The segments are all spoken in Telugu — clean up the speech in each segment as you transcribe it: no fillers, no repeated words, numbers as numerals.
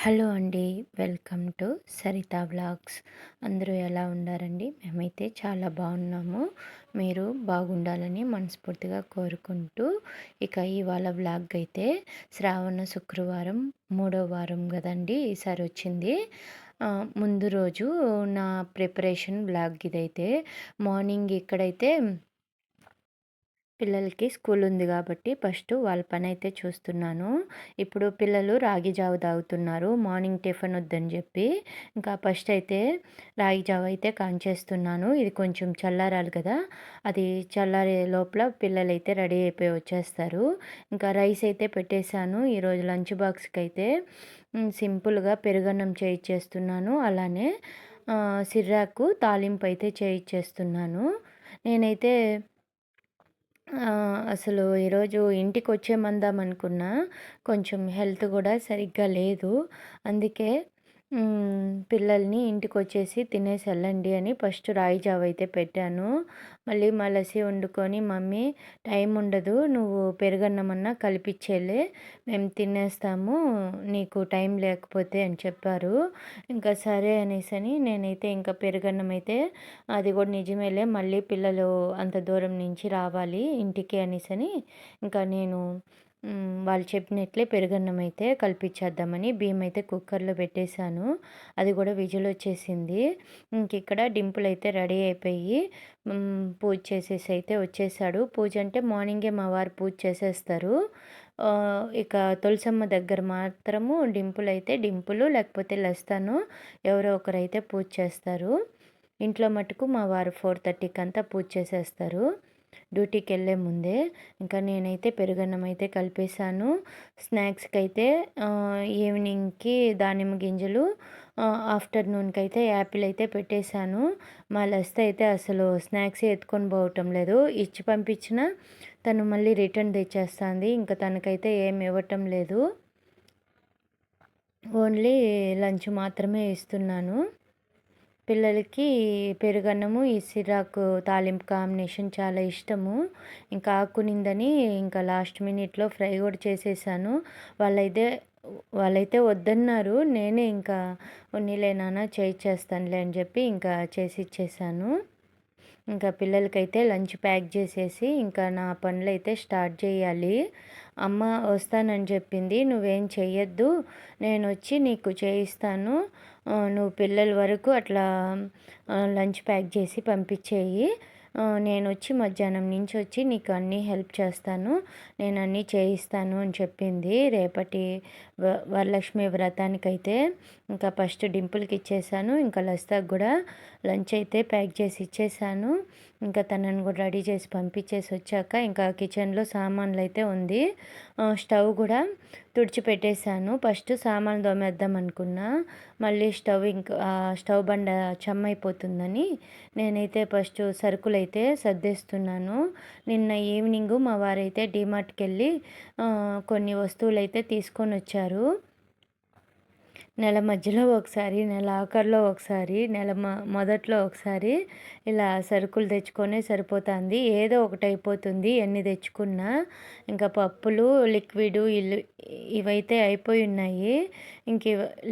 హలో అండి. Welcome to Saritha vlogs. అందరూ ఎలా ఉన్నారండి? మేమైతే చాలా బాగున్నాము. మీరు బాగుండాలని మనస్ఫూర్తిగా కోరుకుంటూ, ఇక ఇవాళ వ్లాగ్ అయితే శ్రావణ శుక్రవారం మూడో వారం కదండి ఈసారి వచ్చింది. ముందు రోజు నా ప్రిపరేషన్ వ్లాగ్ ఇదైతే. మార్నింగ్ ఇక్కడైతే పిల్లలకి స్కూల్ ఉంది కాబట్టి ఫస్ట్ వాళ్ళ పని అయితే చూస్తున్నాను. ఇప్పుడు పిల్లలు రాగి జావ తాగుతున్నారు మార్నింగ్ టిఫిన్ వద్దని చెప్పి. ఇంకా ఫస్ట్ అయితే రాగి జావ అయితే కాంచేస్తున్నాను. ఇది కొంచెం చల్లారాలి కదా, అది చల్లారే లోపల పిల్లలైతే రెడీ అయిపోయి వచ్చేస్తారు. ఇంకా రైస్ అయితే పెట్టేశాను. ఈరోజు లంచ్ బాక్స్కి అయితే సింపుల్గా పెరుగన్నం చేయించేస్తున్నాను. అలానే సిర్రాకు తాలింపు అయితే చేయించేస్తున్నాను. నేనైతే అసలు ఈరోజు ఇంటికొచ్చేమందాం అనుకున్నా. కొంచెం హెల్త్ కూడా సరిగ్గా లేదు. అందుకే పిల్లల్ని ఇంటికొచ్చేసి తినేసి వెళ్ళండి అని ఫస్ట్ రాగి జావ అయితే పెట్టాను. మళ్ళీ మా లస్సీ వండుకొని, మమ్మీ టైం ఉండదు, నువ్వు పెరుగన్నమన్నా కలిపిచ్చేలే, మేము తినేస్తాము, నీకు టైం లేకపోతే అని చెప్పారు. ఇంకా సరే అనేసని నేనైతే ఇంకా పెరుగన్నం అయితే, అది కూడా నిజమేలే, మళ్ళీ పిల్లలు అంత దూరం నుంచి రావాలి ఇంటికి అనేసని ఇంకా నేను వాళ్ళు చెప్పినట్లే పెరుగన్నం అయితే కల్పించేద్దామని బియ్యం అయితే కుక్కర్లో పెట్టేశాను. అది కూడా విజిల్ వచ్చేసింది. ఇంక ఇక్కడ డింపుల్ అయితే రెడీ అయిపోయి పూజ చేసేసి అయితే వచ్చేసాడు. పూజ అంటే మార్నింగే మా వారు పూజ చేసేస్తారు. ఇక తులసమ్మ దగ్గర మాత్రము డింపుల్ అయితే డింపులు లేకపోతే లస్తాను ఎవరో ఒకరైతే పూజ చేస్తారు. ఇంట్లో మటుకు మా వారు 4:30కి అంతా పూజ చేసేస్తారు డ్యూటీకి వెళ్ళే ముందే. ఇంకా నేనైతే పెరుగన్నం అయితే కలిపేశాను. స్నాక్స్కి అయితే ఈవినింగ్కి దానిమ్మ గింజలు, ఆఫ్టర్నూన్కి అయితే యాపిల్ అయితే పెట్టేశాను. మా లస్త అయితే అసలు స్నాక్స్ ఎత్తుకొని పోవటం లేదు. ఇచ్చి పంపించిన తను మళ్ళీ రిటర్న్ తెచ్చేస్తుంది. ఇంకా తనకైతే ఏమి ఇవ్వటం లేదు, ఓన్లీ లంచ్ మాత్రమే ఇస్తున్నాను. పిల్లలకి పెరుగన్నము ఈ సిరాకు తాలింపు కాంబినేషన్ చాలా ఇష్టము. ఇంకా ఆకునిందని ఇంకా లాస్ట్ మినిట్లో ఫ్రై కూడా చేసేసాను. వాళ్ళైతే వాళ్ళైతే వద్దన్నారు. నేనే ఇంకా ఉన్నిలే నాన్న చేస్తానులే అని చెప్పి ఇంకా చేసి ఇచ్చేసాను. ఇంకా పిల్లలకైతే లంచ్ ప్యాక్ చేసేసి ఇంకా నా పనులు అయితే స్టార్ట్ చేయాలి. అమ్మ వస్తానని చెప్పింది, నువ్వేం చెయ్యొద్దు, నేను వచ్చి నీకు చేయిస్తాను, నువ్వు పిల్లల వరకు అట్లా లంచ్ ప్యాక్ చేసి పంపించేయి, నేను వచ్చి మధ్యాహ్నం నుంచి వచ్చి నీకు అన్నీ హెల్ప్ చేస్తాను, నేను అన్నీ చేయిస్తాను అని చెప్పింది. రేపటి వరలక్ష్మి వ్రతానికైతే ఇంకా ఫస్ట్ డింపుల్కి ఇచ్చేసాను. ఇంకా లస్తాకు కూడా లంచ్ అయితే ప్యాక్ చేసి ఇచ్చేసాను. ఇంకా తనను కూడా రెడీ చేసి పంపించేసి వచ్చాక ఇంకా కిచెన్లో సామాన్లు అయితే ఉంది. స్టవ్ కూడా తుడిచిపెట్టేశాను. ఫస్ట్ సామాన్లు తోమేద్దాం అనుకున్నా, మళ్ళీ స్టవ్ బండ చెమ్మైపోతుందని నేనైతే ఫస్ట్ సరుకులు అయితే సర్దేస్తున్నాను. నిన్న ఈవినింగు మా వారైతే డీమార్ట్కి వెళ్ళి కొన్ని వస్తువులు అయితే తీసుకొని వచ్చారు. నెల మధ్యలో ఒకసారి, నెల ఆఖరిలో ఒకసారి, మొదట్లో ఒకసారి ఇలా సరుకులు తెచ్చుకొనే సరిపోతుంది. ఏదో ఒకటి అయిపోతుంది ఎన్ని తెచ్చుకున్నా. ఇంకా పప్పులు, లిక్విడ్ ఇవైతే అయిపోయి ఉన్నాయి. ఇంక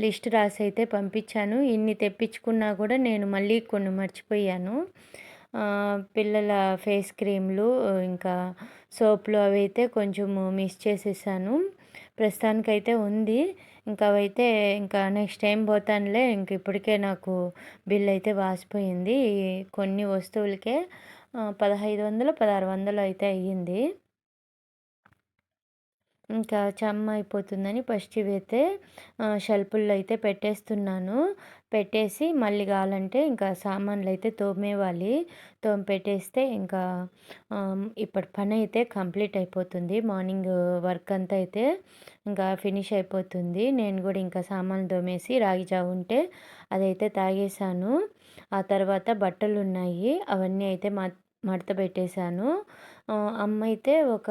లిస్ట్ రాసి అయితే పంపించాను. ఇన్ని తెప్పించుకున్నా కూడా నేను మళ్ళీ కొన్ని మర్చిపోయాను. పిల్లల ఫేస్ క్రీమ్లు ఇంకా సోపులు అవి అయితే కొంచెము మిస్ చేసేసాను. ప్రస్తుతానికైతే ఉంది. ఇంకా అవైతే ఇంకా నెక్స్ట్ టైం పోతానులే. ఇంక ఇప్పటికే నాకు బిల్ అయితే వాసిపోయింది. కొన్ని వస్తువులకే 1500 1600 అయితే అయ్యింది. ఇంకా చెమ్మ అయిపోతుందని ఫస్ట్ ఇవైతే షెల్ఫుల్లో అయితే పెట్టేస్తున్నాను. పెట్టేసి మళ్ళీ కావాలంటే ఇంకా సామాన్లు అయితే తోమేవాలి. పెట్టేస్తే ఇంకా ఇప్పటి పని అయితే కంప్లీట్ అయిపోతుంది. మార్నింగ్ వర్క్ అంతా అయితే ఇంకా ఫినిష్ అయిపోతుంది. నేను కూడా ఇంకా సామాన్లు తోమేసి రాగి జావ ఉంటే అదైతే తాగేశాను. ఆ తర్వాత బట్టలు ఉన్నాయి, అవన్నీ అయితే మడత పెట్టేశాను. అమ్మ అయితే ఒక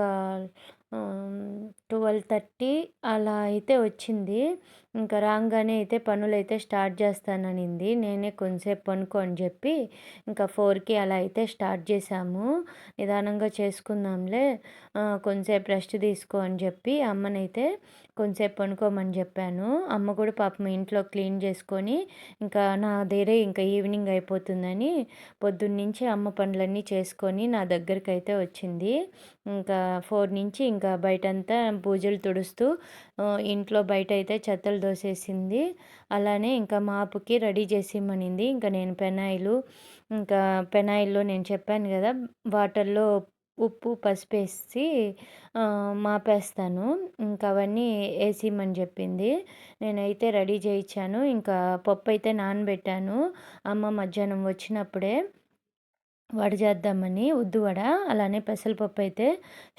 12:30 అలా అయితే వచ్చింది. ఇంకా రాంగానే అయితే పనులైతే స్టార్ట్ చేస్తాననింది. నేనే కొంసేపు పనుకో అని చెప్పి ఇంకా 4కి అలా అయితే స్టార్ట్ చేశాము. నిదానంగా చేసుకుందాంలే, కొంసేపు రెస్ట్ తీసుకో అని చెప్పి అమ్మనైతే కొంసేపు పనుకోమని చెప్పాను. అమ్మ కూడా పాపం ఇంట్లో క్లీన్ చేసుకొని ఇంకా నా దగ్గరే ఇంకా ఈవినింగ్ అయిపోతుందని పొద్దున్నుంచి అమ్మ పనులన్నీ చేసుకొని నా దగ్గరకైతే వచ్చింది. ఇంకా 4 నుంచి ఇంకా బయటంతా బూజులు తుడుస్తూ ఇంట్లో బయటైతే చెత్తలు దోసేసింది. అలానే ఇంకా మాపుకి రెడీ చేసిమ్మనింది. ఇంకా నేను ఇంకా పెనాయిల్‌లో నేను చెప్పాను గదా! వాటర్‌లో ఉప్పు, పసుపేసి మాపేస్తాను. ఇంకా అవన్నీ ఏసిమ్మని చెప్పింది. నేనైతే రెడీ చేయిచ్చాను. ఇంకా పప్పయితే నానబెట్టాను. అమ్మ మధ్యాహ్నం వచ్చినప్పుడే వడ చేద్దామని ఉద్దు వడ. అలానే పెసరపప్పు అయితే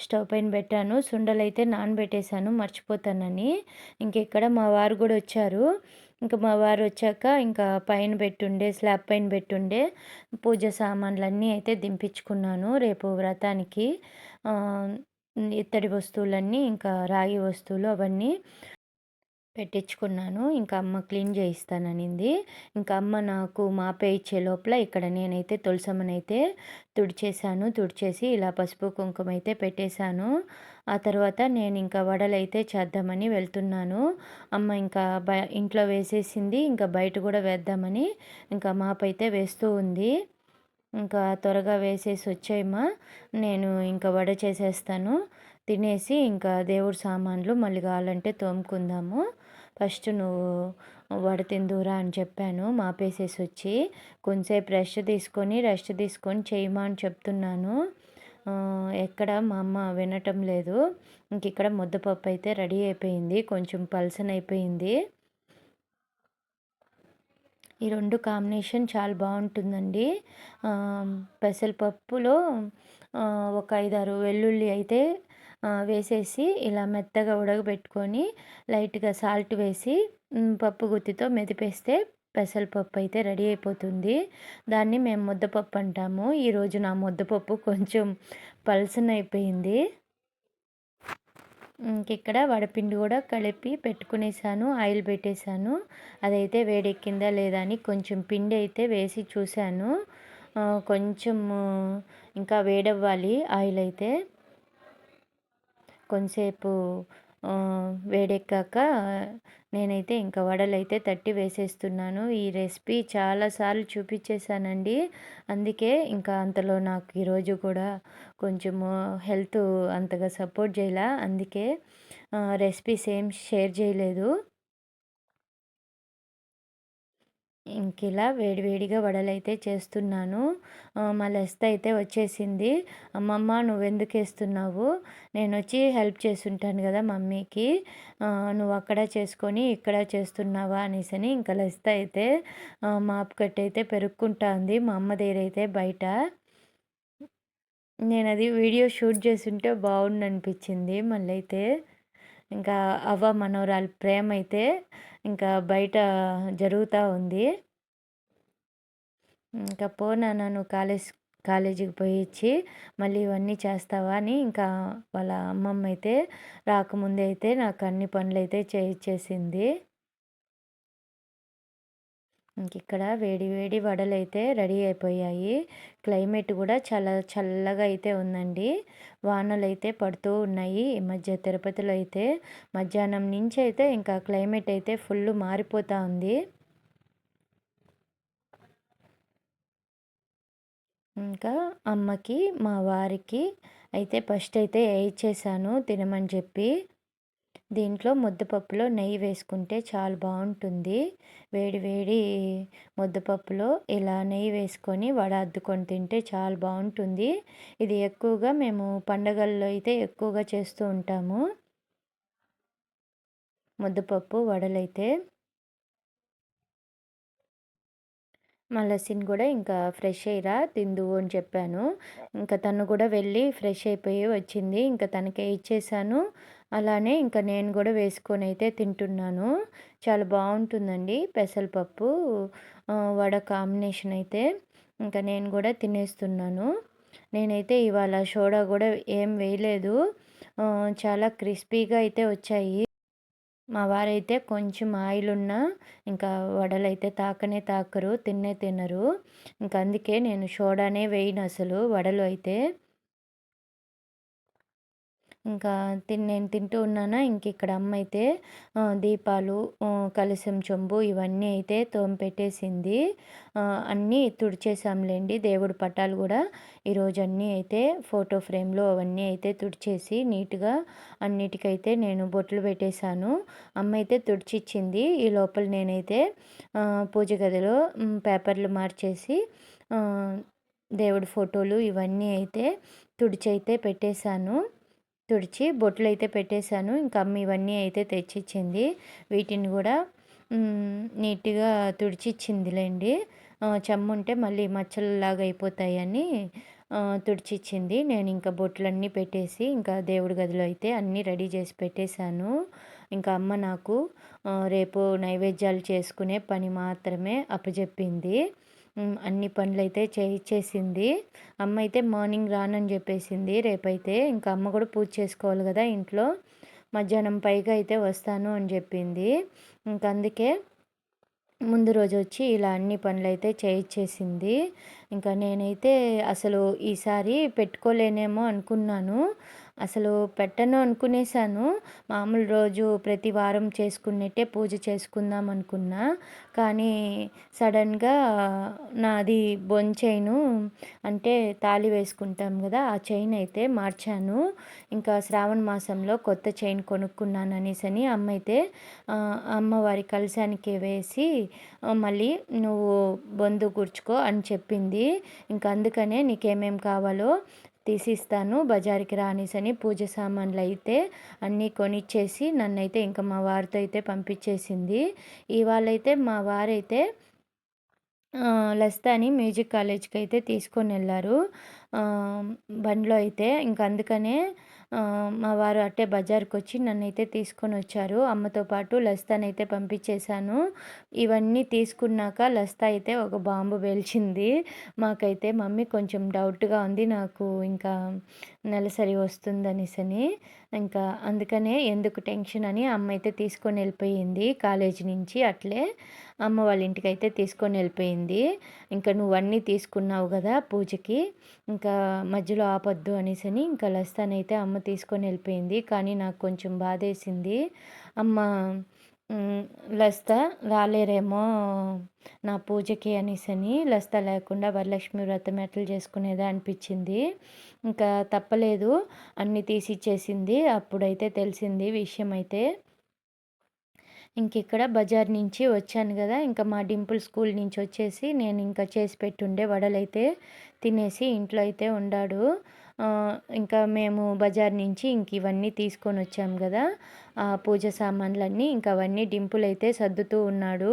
స్టవ్ పైన పెట్టాను. సుండలైతే నానబెట్టేశాను మర్చిపోతానని. ఇంకిక్కడ మా వారు కూడా వచ్చారు. ఇంక మా వారు వచ్చాక ఇంకా పైన పెట్టుండే స్లాబ్ పైన పెట్టుండే పూజ సామాన్లన్నీ అయితే దింపించుకున్నాను రేపు వ్రతానికి. ఇత్తడి వస్తువులన్నీ ఇంకా రాగి వస్తువులు అవన్నీ పెట్టించుకున్నాను. ఇంకా అమ్మ క్లీన్ చేయిస్తాననింది. ఇంకా అమ్మ నాకు మాపేయిచ్చే లోపల ఇక్కడ నేనైతే తులసమ్మనైతే తుడిచేశాను. తుడిచేసి ఇలా పసుపు, కుంకుమ అయితే పెట్టేశాను. ఆ తర్వాత నేను ఇంకా వడలైతే చేద్దామని వెళ్తున్నాను. అమ్మ ఇంకా ఇంట్లో వేసేసింది. ఇంకా బయట కూడా వేద్దామని ఇంకా మాపైతే వేస్తూ ఉంది. ఇంకా త్వరగా వేసేసి వచ్చేయమ్మా, నేను ఇంకా వడ చేసేస్తాను. తినేసి ఇంకా దేవుడి సామాన్లు మళ్ళీ కావాలంటే తోముకుందాము. ఫస్ట్ నువ్వు వడ తిందువురా అని చెప్పాను. మాపేసేసి వచ్చి కొంచెంసేపు రెస్ట్ తీసుకొని చేయమా అని చెప్తున్నాను. ఎక్కడ మా అమ్మ వినటం లేదు. ఇంక ఇక్కడ ముద్దపప్పు అయితే రెడీ అయిపోయింది. కొంచెం పలసనైపోయింది. ఈ 2 కాంబినేషన్ చాలా బాగుంటుందండి. పెసరపప్పులో ఒక 5, 6 వెల్లుల్లి అయితే వేసేసి ఇలా మెత్తగా ఉడకబెట్టుకొని లైట్‌గా సాల్ట్ వేసి పప్పు గుత్తితో మెదిపేస్తే పెసరపప్పు అయితే రెడీ అయిపోతుంది. దాన్ని మేము ముద్దపప్పు అంటాము. ఈరోజు నా ముద్దపప్పు కొంచెం పలసనైపోయింది. ఇంకిక్కడ వడపిండి కూడా కలిపి పెట్టుకునేసాను. ఆయిల్ పెట్టేశాను. అదైతే వేడెక్కిందా లేదా అని కొంచెం పిండి అయితే వేసి చూశాను. కొంచెము ఇంకా వేడవ్వాలి ఆయిల్ అయితే. కొంతసేపు వేడెక్కాక నేనైతే ఇంకా వడలైతే తట్టి వేసేస్తున్నాను. ఈ రెసిపీ చాలాసార్లు చూపించేశానండి. అందుకే ఇంకా అంతలో నాకు ఈరోజు కూడా కొంచెము హెల్త్ అంతగా సపోర్ట్ చేయలే. అందుకే రెసిపీస్ ఏం షేర్ చేయలేదు. ఇంకిలా వేడివేడిగా వడలైతే చేస్తున్నాను. మా లెస్త అయితే వచ్చేసింది. అమ్మమ్మ నువ్వెందుకేస్తున్నావు? నేనొచ్చి హెల్ప్ చేసుంటాను కదా మమ్మీకి. నువ్వు అక్కడ చేసుకొని ఇక్కడ చేస్తున్నావా అనేసని ఇంకా లెస్త అయితే మాపు కట్టయితే పెరుక్కుంటా ఉంది. మా అమ్మ దగ్గరైతే బయట. నేనది వీడియో షూట్ చేసుంటే బాగుండనిపించింది. మళ్ళైతే ఇంకా అవ్వ మనవరాలు ప్రేమ అయితే ఇంకా బయట జరుగుతూ ఉంది. ఇంకా పో నాన్న నువ్వు కాలేజీకి పోయిచ్చి మళ్ళీ ఇవన్నీ చేస్తావా అని ఇంకా వాళ్ళ అమ్మమ్మ అయితే రాకముందే అయితే నాకు అన్ని పనులు అయితే చేయించేసింది. ఇంకిక్కడ వేడి వేడి వడలైతే రెడీ అయిపోయాయి. క్లైమేట్ కూడా చాలా చల్లగా అయితే ఉందండి. వానలైతే పడుతూ ఉన్నాయి. ఈ మధ్య తిరుపతిలో అయితే మధ్యాహ్నం నుంచి అయితే ఇంకా క్లైమేట్ అయితే ఫుల్ మారిపోతూ ఉంది. ఇంకా అమ్మకి మా వారికి అయితే ఫస్ట్ అయితే వేయించేసాను తినమని చెప్పి. దీంట్లో ముద్దపప్పులో నెయ్యి వేసుకుంటే చాలా బాగుంటుంది. వేడి వేడి ముద్దపప్పులో ఇలా నెయ్యి వేసుకొని వడ అద్దుకొని తింటే చాలా బాగుంటుంది. ఇది ఎక్కువగా మేము పండగల్లో అయితే ఎక్కువగా చేస్తూ ఉంటాము. ముద్దపప్పు వడలైతే మా లస్సీని కూడా ఇంకా ఫ్రెష్ అయ్యిరా తిందువు అని చెప్పాను. ఇంకా తను కూడా వెళ్ళి ఫ్రెష్ అయిపోయి వచ్చింది. ఇంకా తనకే ఇచ్చేసాను. అలానే ఇంకా నేను కూడా వేసుకొని అయితే తింటున్నాను. చాలా బాగుంటుందండి పెసరపప్పు వడ కాంబినేషన్ అయితే. ఇంకా నేను కూడా తినేస్తున్నాను. నేనైతే ఇవాళ సోడా కూడా ఏం వేయలేదు. చాలా క్రిస్పీగా అయితే వచ్చాయి. మా వారైతే కొంచెం ఆయిలున్నా ఇంకా వడలైతే తాకనే తాకరు, తిన్నే తినరు. ఇంక అందుకే నేను సోడానే వేయనసలు వడలు అయితే. ఇంకా నేను తింటూ ఉన్నానా, ఇంకిక్కడ అమ్మయితే దీపాలు, కలశం చెంబు ఇవన్నీ అయితే తోమిపెట్టేసింది. అన్నీ తుడిచేసాంలెండి. దేవుడి పటాలు గూడా ఈరోజు అన్నీ అయితే ఫోటో ఫ్రేమ్‌లో అవన్నీ అయితే తుడిచేసి నీట్‌గా అన్నిటికైతే నేను బొట్లు పెట్టేశాను. అమ్మయితే తుడిచిచ్చింది. ఈ లోపల నేనైతే పూజ గదిలో పేపర్లు మార్చేసి ఆహ్, దేవుడి ఫోటోలు ఇవన్నీ అయితే తుడిచయితే పెట్టేశాను. తుడిచి బొట్లయితే పెట్టేశాను. ఇంక అమ్మ ఇవన్నీ అయితే తెచ్చిచ్చింది. వీటిని గూడా నీట్‌గా తుడిచిచ్చిందిలెండి. చెమ్ముంటే మళ్ళీ మచ్చల్లాగా అయిపోతాయని తుడిచిచ్చింది. నేనింక బొట్లన్నీ పెట్టేసి, ఇంకా దేవుడి గదిలో అయితే అన్నీ రెడీ చేసి పెట్టేశాను. ఇంకా అమ్మ నాకు రేపు నైవేద్యాలు చేసుకునే పని మాత్రమే అప్పజెప్పింది. అన్ని పనులైతే చేయిచ్చేసింది. అమ్మ అయితే మార్నింగ్ రానని చెప్పేసింది రేపైతే. ఇంకా అమ్మ కూడా పూజ చేసుకోవాలి కదా ఇంట్లో. మధ్యాహ్నం పైగా అయితే వస్తాను అని చెప్పింది. ఇంక అందుకే ముందు రోజొచ్చి ఇలా అన్ని పనులైతే చేయిచ్చేసింది. ఇంకా నేనైతే అసలు ఈసారి పెట్టుకోలేనేమో అనుకున్నాను. అసలు పెట్టను అనుకునేసాను. మామూలు రోజు ప్రతి వారం చేసుకున్నట్టే పూజ చేసుకుందాం అనుకున్నా. కానీ సడన్‌గా నాది చైను అంటే తాళి వేసుకుంటాం గదా! ఆ చైన్ అయితే మార్చాను. ఇంకా శ్రావణ మాసంలో కొత్త చైన్ కొనుక్కున్నాను అనేసని అమ్మయితే అమ్మవారి కలశానికి వేసి మళ్ళీ నువ్వు బొందు కూర్చుకో అని చెప్పింది. ఇంక అందుకనే నీకేమేం కావాలో తీసిస్తాను బజార్‌కి రా అనేసని పూజ సామాన్లయితే అన్నీ కొనిచ్చేసి నన్నైతే ఇంక మా వారితో అయితే పంపించేసింది. ఇవాళైతే మా వారైతే లస్తాని మ్యూజిక్ కాలేజ్‌కైతే తీసుకొనెళ్లారు. బండిలో అయితే ఇంక అందుకనే మా వారు అట్టే బజార్‌కొచ్చి నన్నైతే తీసుకొనొచ్చారు. అమ్మతో పాటు లస్తానైతే పంపించేశాను. ఇవన్నీ తీసుకున్నాక లస్తా అయితే ఒక బాంబు పేల్చింది. మాకైతే మమ్మీ కొంచెం డౌట్‌గా ఉంది నాకు ఇంకా నెలసరి వస్తుందనేసని. ఇంకా అందుకనే ఎందుకు టెన్షన్ అని అమ్మయితే తీసుకొనెళ్ళిపోయింది కాలేజీ నుంచి అట్లే. అమ్మ వాళ్ళ ఇంటికైతే తీసుకొనెళ్ళిపోయింది. ఇంకా నువ్వన్నీ తీసుకున్నావు గదా పూజకి, ఇంకా మధ్యలో ఆపొద్దు అనేసని ఇంకా లస్తానైతే అమ్మ తీసుకొనెళ్ళిపోయింది. కానీ నాకు కొంచెం బాధేసింది. అమ్మ హ్మ్. లస్తా రాలేరేమో నా పూజకి అనేసని, లస్తా లేకుండా వరలక్ష్మి వ్రతం ఎట్లా చేసుకునేదా అనిపించింది. ఇంకా తప్పలేదు అన్నీ తీసిచ్చేసింది. అప్పుడైతే తెలిసింది విషయమైతే. ఇంకిక్కడ బజార్ నుంచి వచ్చాను గదా! ఇంకా మా డింపుల్ స్కూల్ నుంచి వచ్చేసి నేను ఇంకా చేసి పెట్టుండే వడలైతే తినేసి ఇంట్లో అయితే ఉండాడు. ఇంకా మేము బజార్ నుంచి ఇవన్నీ తీసుకొనొచ్చాం గదా! పూజ సామాన్లన్నీ ఇంక అవన్నీ డింపుల్ అయితే సర్దుతూ ఉన్నాడు.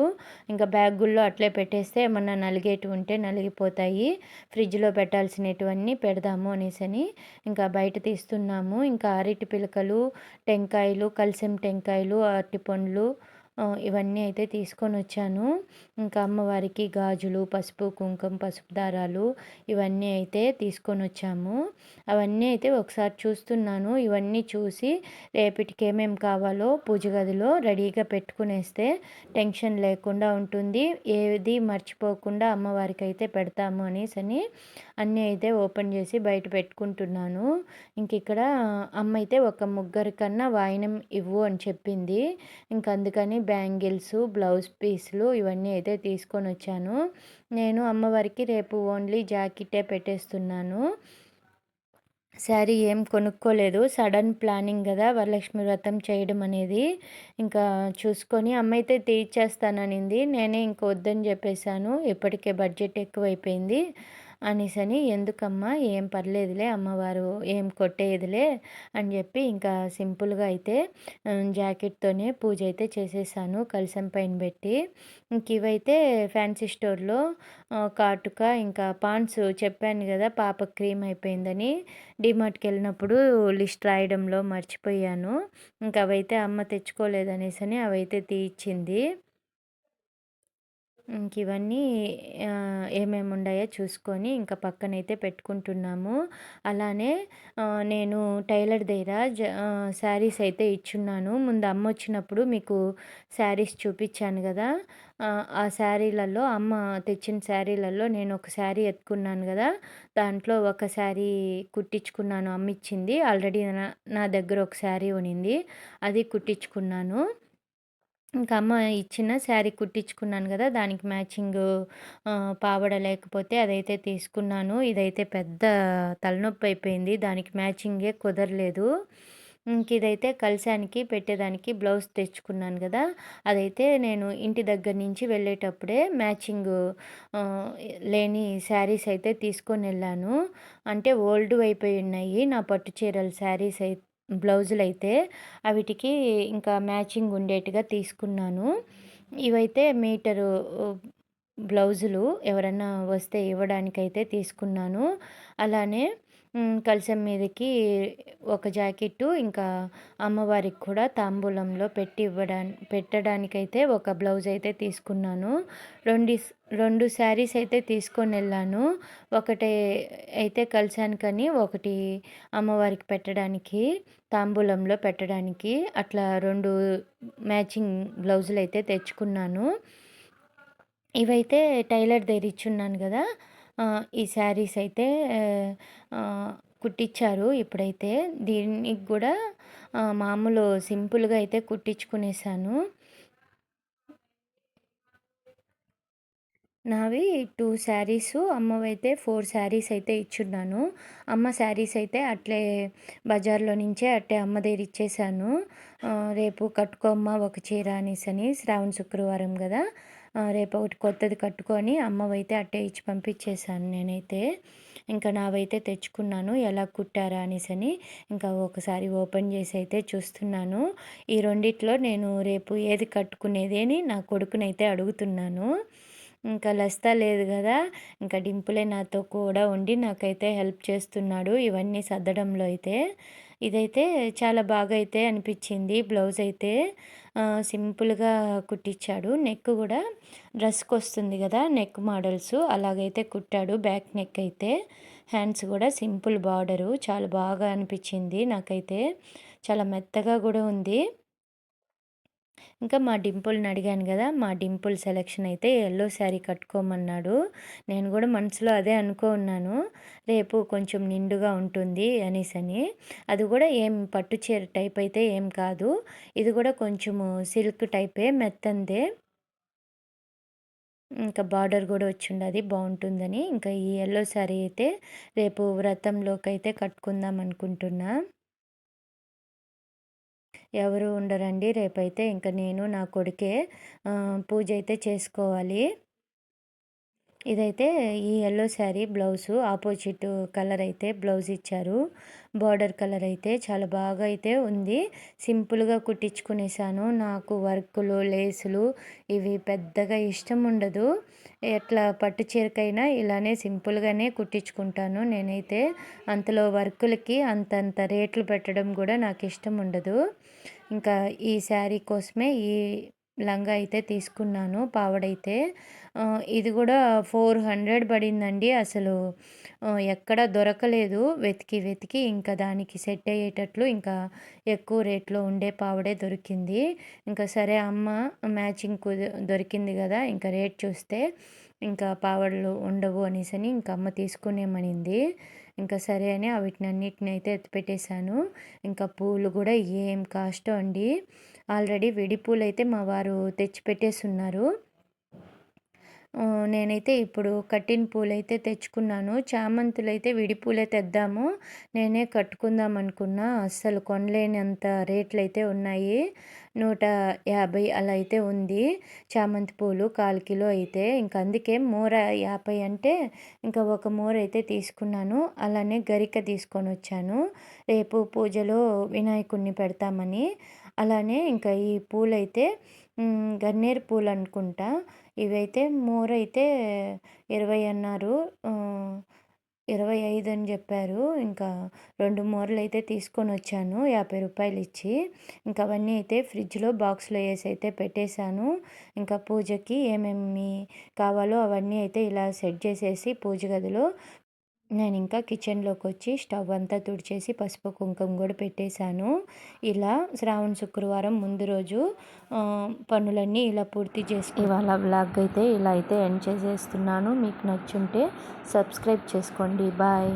ఇంకా బ్యాగుల్లో అట్లే పెట్టేస్తే ఏమన్నా నలిగేటివి ఉంటే నలిగిపోతాయి. ఫ్రిడ్జ్‌లో పెట్టాల్సినటివన్నీ పెడదాము అనేసని ఇంకా బయట తీస్తున్నాము. ఇంకా అరటి పిలకలు, టెంకాయలు, కలశం టెంకాయలు, అరటిపండ్లు ఇవన్నీ అయితే తీసుకొనొచ్చాను. ఇంకా అమ్మవారికి గాజులు, పసుపు, కుంకుమ, పసుపు దారాలు ఇవన్నీ అయితే తీసుకొనొచ్చాము. అవన్నీ అయితే ఒకసారి చూస్తున్నాను. ఇవన్నీ చూసి రేపటికి ఏమేమి కావాలో పూజ గదిలో రెడీగా పెట్టుకునేస్తే టెన్షన్ లేకుండా ఉంటుంది. ఏది మర్చిపోకుండా అమ్మవారికి అయితే పెడతాము అనేసని అన్నీ అయితే ఓపెన్ చేసి బయట పెట్టుకుంటున్నాను. ఇంకిక్కడ అమ్మ అయితే ఒక ముగ్గురికన్నా వాయినం ఇవ్వు అని చెప్పింది. ఇంక అందుకని బ్యాంగిల్సు, బ్లౌజ్ పీసులు ఇవన్నీ అయితే తీసుకొనొచ్చాను. నేను అమ్మవారికి రేపు ఓన్లీ జాకెట్టే పెట్టేస్తున్నాను. శారీ ఏం కొనుక్కోలేదు. సడన్ ప్లానింగ్ గదా! వరలక్ష్మి వ్రతం చేయడం అనేది. ఇంకా చూసుకొని అమ్మయితే తీయిచ్చేస్తాననింది. నేనే ఇంక వద్దని జెప్పేసాను. ఇప్పటికే బడ్జెట్ ఎక్కువైపోయింది అనేసని, ఎందుకమ్మా ఏం పర్లేదులే అమ్మవారు ఏం కొట్టేయదులే అని జెప్పి ఇంకా సింపుల్‌గా అయితే జాకెట్‌తోనే పూజ అయితే చేసేసాను కలశం పైన బెట్టి. ఇంకివైతే ఫ్యాన్సీ స్టోర్‌లో కాటుక ఇంకా పాండ్స్ చెప్పాను గదా! పాపకి క్రీమ్ అయిపోయిందని. డీమార్ట్‌కెళ్ళినప్పుడు లిస్ట్ రాయడంలో మర్చిపోయాను. ఇంక అవైతే అమ్మ తెచ్చుకోలేదనేసని అవైతే తీయిచ్చింది. ఇవన్నీ ఏమేమి ఉన్నాయో చూసుకొని ఇంకా పక్కనైతే పెట్టుకుంటున్నాము. అలానే నేను టైలర్ దగ్గర శారీస్ అయితే ఇచ్చున్నాను. ముందు అమ్మొచ్చినప్పుడు మీకు శారీస్ చూపిచ్చాను గదా! ఆ శారీలలో అమ్మ తెచ్చిన శారీలలో నేను ఒక శారీ ఎత్తుకున్నాను గదా! దాంట్లో ఒక శారీ కుట్టించుకున్నాను అమ్మిచ్చింది. ఆల్రెడీ నా దగ్గర ఒక శారీ ఉన్నింది. అది కుట్టించుకున్నాను. ఇంకా అమ్మ ఇచ్చిన శారీ కుట్టించుకున్నాను గదా! దానికి మ్యాచింగు పావడ లేకపోతే అదైతే తీసుకున్నాను. ఇదైతే పెద్ద తలనొప్పయిపోయింది. దానికి మ్యాచింగే కుదరలేదు. ఇదైతే కలశానికి పెట్టేదానికి బ్లౌజ్ తెచ్చుకున్నాను గదా! అదైతే నేను ఇంటి దగ్గర నుంచి వెళ్ళేటప్పుడే మ్యాచింగు ఆహ్, లేని శారీస్ అయితే తీసుకొనెళ్ళాను. అంటే ఓల్డ్‌వి అయిపోయి ఉన్నాయి. నా పట్టు చీరల శారీస్ బ్లౌజులైతే అవిటికి ఇంకా మ్యాచింగ్ ఉండేట్టుగా తీసుకున్నాను. ఇవైతే మీటరు బ్లౌజులు ఎవరన్నా వస్తే ఇవ్వడానికైతే తీసుకున్నాను. అలానే కలశం మీదకి ఒక జాకెట్టు, ఇంకా అమ్మవారికి కూడా తాంబూలంలో పెట్టడానికైతే ఒక బ్లౌజ్ అయితే తీసుకున్నాను. రెండిస్ 2 శారీస్ అయితే తీసుకొనెళ్ళాను. ఒకటి అయితే కలశానికని, ఒకటి అమ్మవారికి పెట్టడానికి, తాంబూలంలో పెట్టడానికి అట్లా 2 మ్యాచింగ్ బ్లౌజులైతే తెచ్చుకున్నాను. ఇవైతే టైలర్ దగ్గర ఇచ్చున్నాను గదా! ఈ శారీస్ అయితే కుట్టిచ్చారు ఇప్పుడైతే. దీనికి గూడా మామూలు సింపుల్‌గా అయితే కుట్టించుకునేసాను. నావి 2 శారీసు, అమ్మవైతే 4 శారీస్ అయితే ఇచ్చున్నాను. అమ్మ శారీస్ అయితే అట్లే బజార్‌లో నుంచే అట్టే అమ్మ దగ్గర ఇచ్చేసాను. రేపు కట్టుకో అమ్మ ఒక చీర అనేసని, శ్రావణ శుక్రవారం గదా! రేపు ఒకటి కొత్తది కట్టుకొని అమ్మవైతే అట్టే ఇచ్చి పంపించేసాను నేనైతే. ఇంకా నావైతే తెచ్చుకున్నాను ఎలా కుట్టారా అనేసని. ఇంకా ఒకసారి ఓపెన్ చేసి అయితే చూస్తున్నాను. ఈ రెండిట్లో నేను రేపు ఏది కట్టుకునేది అని నా కొడుకునైతే అడుగుతున్నాను. ఇంకా లస్తా లేదు గదా! ఇంకా డింపులే నాతో కూడా ఉండి నాకైతే హెల్ప్ చేస్తున్నాడు ఇవన్నీ సర్దడంలో అయితే. ఇదైతే చాలా బాగా అయితే అనిపిచ్చింది బ్లౌజ్ అయితే. సింపుల్‌గా కుట్టిచ్చాడు. నెక్ గూడా డ్రెస్‌కొస్తుంది గదా! నెక్ మోడల్స్ అలాగైతే కుట్టాడు బ్యాక్ నెక్ అయితే. హ్యాండ్స్ గూడా సింపుల్ బార్డరు చాలా బాగా అనిపిచ్చింది నాకైతే. చాలా మెత్తగా గూడా ఉంది. ఇంకా మా డింపుల్‌ని అడిగాను గదా! మా డింపుల్ సెలక్షన్ అయితే యెల్లో శారీ కట్టుకోమన్నాడు. నేను గూడా మనసులో అదే అనుకోన్నాను. రేపు కొంచెం నిండుగా ఉంటుంది అనేసని. అది గూడా ఏం పట్టు చీర టైప్ అయితే ఏం కాదు. ఇది గూడా కొంచెము సిల్క్ టైపే మెత్తందే. ఇంకా బార్డర్ గూడా వచ్చుండది బావుంటుందని. ఇంకా ఈ యెల్లో శారీ అయితే రేపు వ్రతంలోకైతే కట్టుకుందాం అనుకుంటున్నా. ఎవరు ఉండరండి. రేపైతే ఇంక నేను, నా కొడుకే పూజైతే చేసుకోవాలి. ఇదైతే ఈ yellow sari blouse opposite colour అయితే బ్లౌజ్ ఇచ్చారు. బార్డర్ కలర్ అయితే చాలా బాగా అయితే ఉంది. సింపుల్‌గా కుట్టించుకునేసాను. నాకు వర్కులు, లేసులు ఇవి పెద్దగా ఇష్టం ఉండదు. ఎట్లా పట్టు చీరకైనా ఇలానే సింపుల్‌గానే కుట్టించుకుంటాను నేనైతే. అంతలో వర్కులకి అంతంత రేట్లు పెట్టడం గూడా నాకిష్టం ఉండదు. ఇంకా ఈ శారీ కోసమే ఈ లంగా అయితే తీసుకున్నాను పావడైతే. ఇది గూడా 400 పడిందండి. అసలు ఎక్కడ దొరకలేదు. వెతికి, వెతికి ఇంకా దానికి సెట్ అయ్యేటట్లు ఇంకా ఎక్కువ రేట్‌లో ఉండే పావడే దొరికింది. ఇంకా సరే అమ్మ మ్యాచింగ్ దొరికింది గదా! ఇంకా రేట్ చూస్తే ఇంకా పావడలు ఉండవు అనేసని ఇంక అమ్మ తీసుకునేమనింది. ఇంకా సరే అని వీటినన్నిటిని అయితే ఎత్తిపెట్టేసాను. ఇంకా పూలు గూడా ఏం కాస్టో అండి. ఆల్రెడీ విడి పూలైతే మా వారు తెచ్చిపెట్టేసున్నారు. నేనైతే ఇప్పుడు కట్టిన పూలైతే తెచ్చుకున్నాను. చామంతులైతే విడి పూలే తెద్దాము. నేనే కట్టుకుందాం అనుకున్నా. అస్సలు కొనలేనంత రేట్లయితే ఉన్నాయి. 150 అలా అయితే ఉంది. చామంతి పూలు 1/4 కిలో అయితే. ఇంక అందుకే మూర 50 అంటే ఇంకా ఒక మూరైతే తీసుకున్నాను. అలానే గరిక తీసుకొనొచ్చాను. రేపు పూజలో వినాయకుడిని పెడతామని. అలానే ఇంకా ఈ పూలైతే గన్నేరు పూలనుకుంటా. ఇవైతే మూరైతే 20 అన్నారు. 25 అని చెప్పారు. ఇంకా 2 మూరలైతే తీసుకొనొచ్చాను రూ. 50 ఇచ్చి. ఇంక అవన్నీ అయితే ఫ్రిడ్జ్‌లో బాక్స్‌లో ఏసైతే పెట్టేశాను. ఇంకా పూజకి ఏమేమి కావాలో అవన్నీ అయితే ఇలా సెట్ చేసేసి పూజ గదిలో నేనింకా కిచెన్‌లోకొచ్చి స్టవ్ అంతా తుడిచేసి పసుపు, కుంకుమ గూడా పెట్టేశాను. ఇలా శ్రావణ శుక్రవారం ముందు రోజు పనులన్నీ ఇలా పూర్తి ఇవాళ వ్లాగ్ అయితే ఇలా అయితే ఎండ్ చేసేస్తున్నాను. మీకు నచ్చుంటే సబ్స్క్రైబ్ చేసుకోండి. బాయ్.